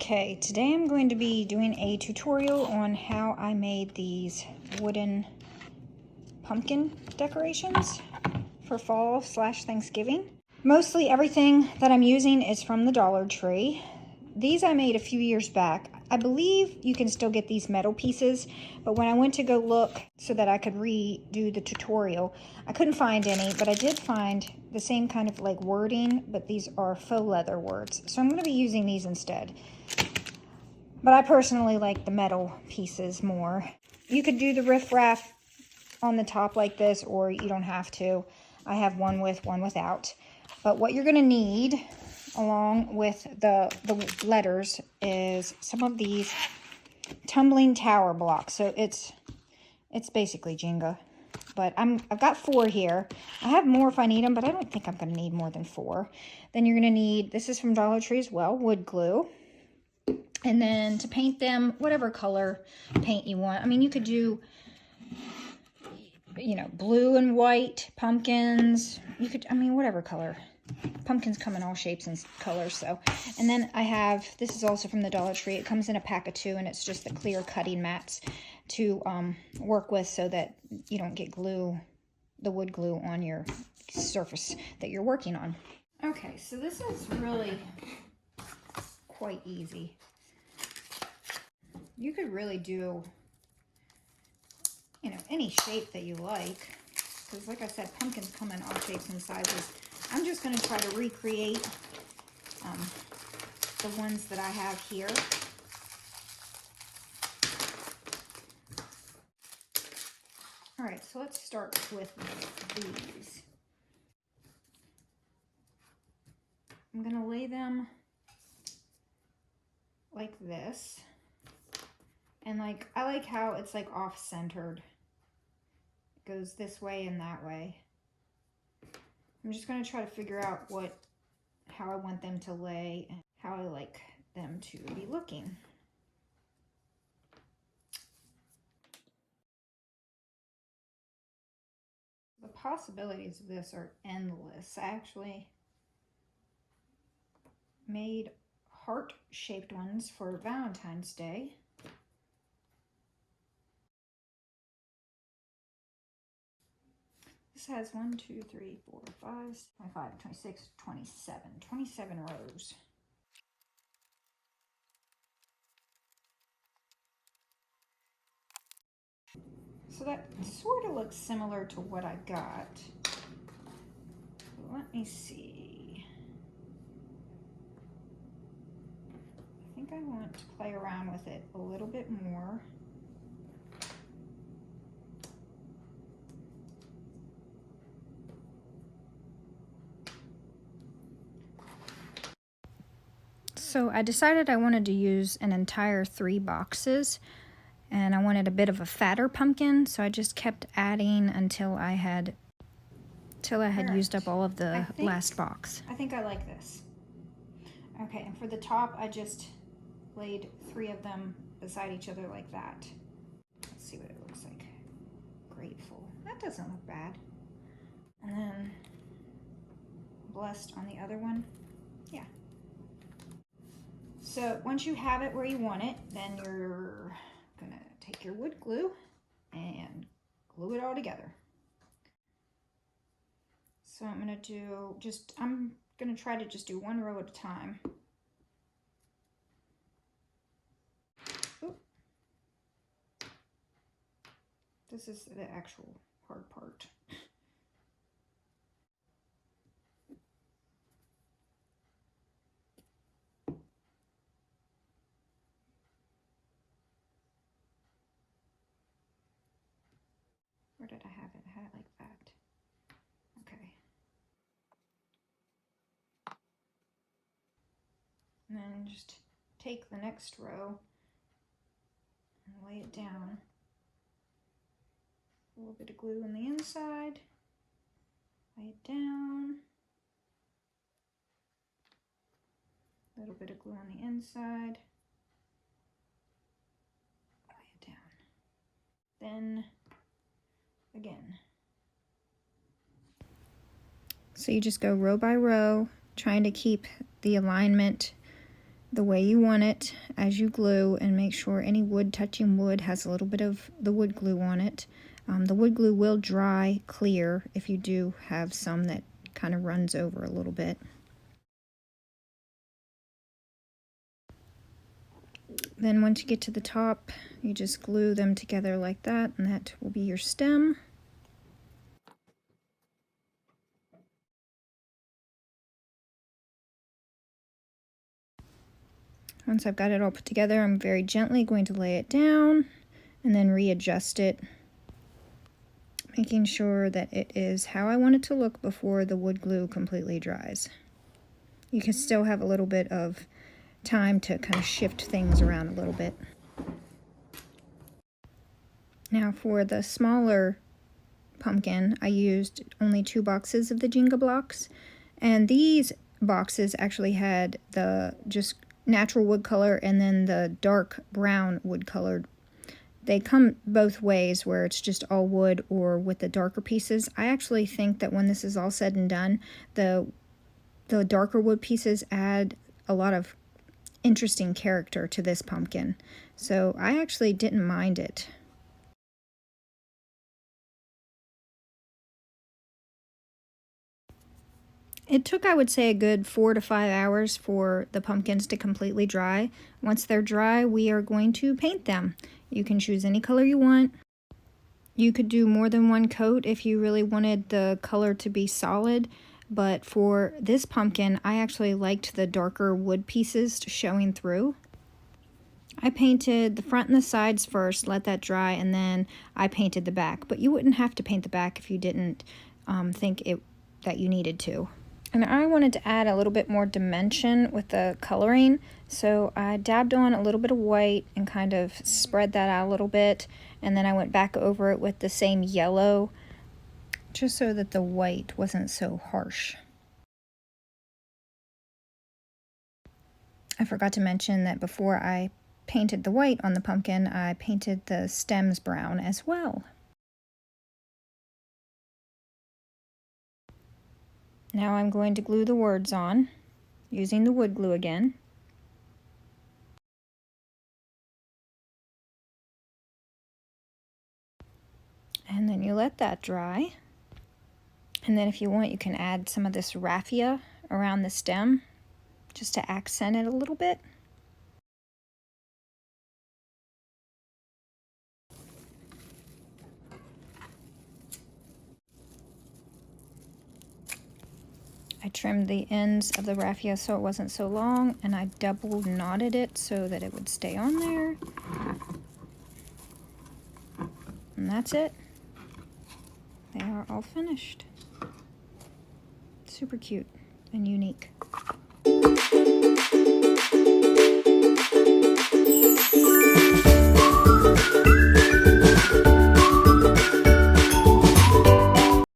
Okay, today I'm going to be doing a tutorial on how I made these wooden pumpkin decorations for fall/Thanksgiving. Mostly everything that I'm using is from the Dollar Tree. These I made a few years back. I believe you can still get these metal pieces, but when I went to go look so that I could redo the tutorial, I couldn't find any, but I did find the same kind of like wording, but these are faux leather words. So I'm going to be using these instead. But I personally like the metal pieces more. You could do the riff-raff on the top like this, or you don't have to. I have one with, one without. But what you're going to need along with the letters is some of these tumbling tower blocks. So it's basically Jenga. But I've got 4 here. I have more if I need them, but I don't think I'm going to need more than 4. Then you're going to need, this is from Dollar Tree as well, wood glue. And then to paint them, whatever color paint you want. I mean, you could do, you know, blue and white pumpkins. You could, I mean, whatever color. Pumpkins come in all shapes and colors, so. And then I have, this is also from the Dollar Tree. It comes in a pack of 2, and it's just the clear cutting mats to work with so that you don't get glue, the wood glue on your surface that you're working on. Okay, so this is really quite easy. You could really do, you know, any shape that you like, because like I said, pumpkins come in all shapes and sizes. I'm just going to try to recreate the ones that I have here. All right, so let's start with these. I'm going to lay them like this. And like, I like how it's like off-centered. It goes this way and that way. I'm just going to try to figure out how I want them to lay and how I like them to be looking. The possibilities of this are endless. I actually made heart-shaped ones for Valentine's Day. This has 1, 2, 3, 4, 5, 25, 26, 27 rows. So that sort of looks similar to what I got. Let me see. I think I want to play around with it a little bit more. So I decided I wanted to use an entire 3 boxes, and I wanted a bit of a fatter pumpkin, so I just kept adding until I had used up all of the last box. I think I like this. Okay, and for the top, I just laid 3 of them beside each other like that. Let's see what it looks like. Grateful. That doesn't look bad. And then blessed on the other one. Yeah. So once you have it where you want it, then you're gonna take your wood glue and glue it all together. So I'm gonna try to just do 1 row at a time. Oop. This is the actual hard part. Where did I have it? I had it like that. Okay. And then just take the next row and lay it down. A little bit of glue on the inside. Lay it down. A little bit of glue on the inside. Lay it down. Then again. So you just go row by row, trying to keep the alignment the way you want it as you glue, and make sure any wood touching wood has a little bit of the wood glue on it. The wood glue will dry clear if you do have some that kind of runs over a little bit. Then once you get to the top, you just glue them together like that, and that will be your stem. Once I've got it all put together, I'm very gently going to lay it down and then readjust it, making sure that it is how I want it to look before the wood glue completely dries. You can still have a little bit of time to kind of shift things around a little bit. Now for the smaller pumpkin, I used only 2 boxes of the Jenga blocks, and these boxes actually had the just natural wood color and then the dark brown wood colored. They come both ways, where it's just all wood or with the darker pieces. I actually think that when this is all said and done, the darker wood pieces add a lot of interesting character to this pumpkin. So I actually didn't mind it. It took, I would say, a good 4 to 5 hours for the pumpkins to completely dry. Once they're dry, we are going to paint them. You can choose any color you want. You could do more than one coat if you really wanted the color to be solid, but for this pumpkin, I actually liked the darker wood pieces showing through. I painted the front and the sides first, let that dry, and then I painted the back. But you wouldn't have to paint the back if you didn't think that you needed to. And I wanted to add a little bit more dimension with the coloring, so I dabbed on a little bit of white and kind of spread that out a little bit, and then I went back over it with the same yellow, just so that the white wasn't so harsh. I forgot to mention that before I painted the white on the pumpkin, I painted the stems brown as well. Now I'm going to glue the words on using the wood glue again. And then you let that dry. And then if you want, you can add some of this raffia around the stem just to accent it a little bit. I trimmed the ends of the raffia so it wasn't so long, and I double knotted it so that it would stay on there. And that's it. They are all finished. Super cute and unique.